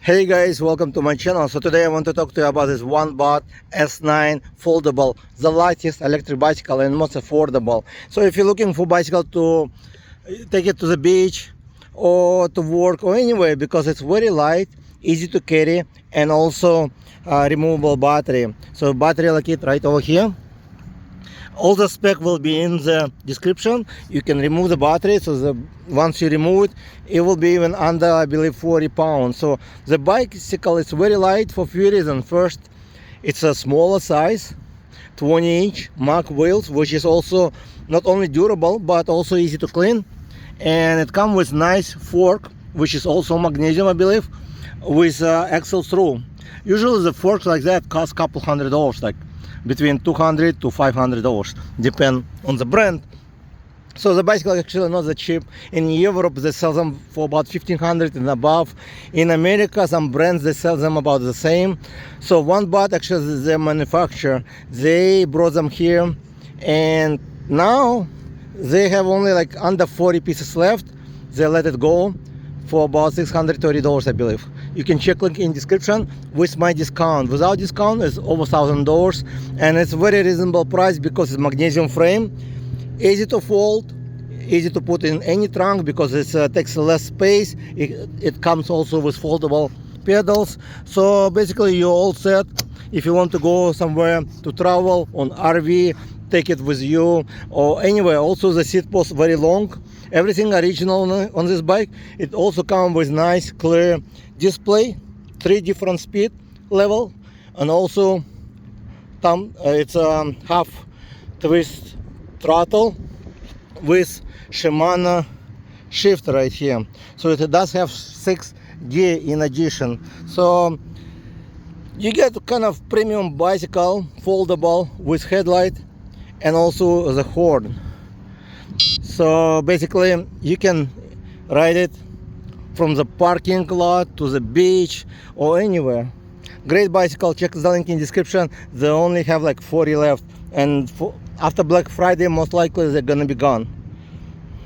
Hey guys, welcome to my channel. So today I want to talk to you about this Onebot S9 foldable, the lightest electric bicycle and most affordable. So if you're looking for bicycle to take it to the beach or to work or anywhere, because it's very light, easy to carry, and also removable battery. So battery located right over here. All the spec will be in the description. You can remove the battery, so once you remove it, it will be even under, I believe, 40 pounds. So the bicycle is very light for a few reasons. First, it's a smaller size, 20-inch Mach wheels, which is also not only durable but also easy to clean. And it comes with nice fork, which is also magnesium, I believe, with axle through. Usually the forks like that cost a couple $100, like between $200 to $500, depend on the brand. So the bicycle actually not that cheap. In Europe they sell them for about $1,500 and above. In America some brands they sell them about the same. So Onebot actually the manufacturer, they brought them here, and now they have only like under 40 pieces left. They let it go for about $630, I believe. You can check link in description with my discount. Without discount it's over $1,000, and it's very reasonable price because it's magnesium frame, easy to fold, easy to put in any trunk because it takes less space. It comes also with foldable pedals. So basically you're all set. If you want to go somewhere to travel on RV, take it with you, or anywhere. Also the seat post very long, everything original on this bike. It also comes with nice clear display, 3 different speed level, and also it's a half twist throttle with Shimano shift right here. So it does have 6 gear in addition. So you get kind of premium bicycle, foldable with headlight and also the horn. So basically you can ride it from the parking lot to the beach or anywhere. Great bicycle. Check the link in description. They only have like 40 left, and after Black Friday most likely they're gonna be gone.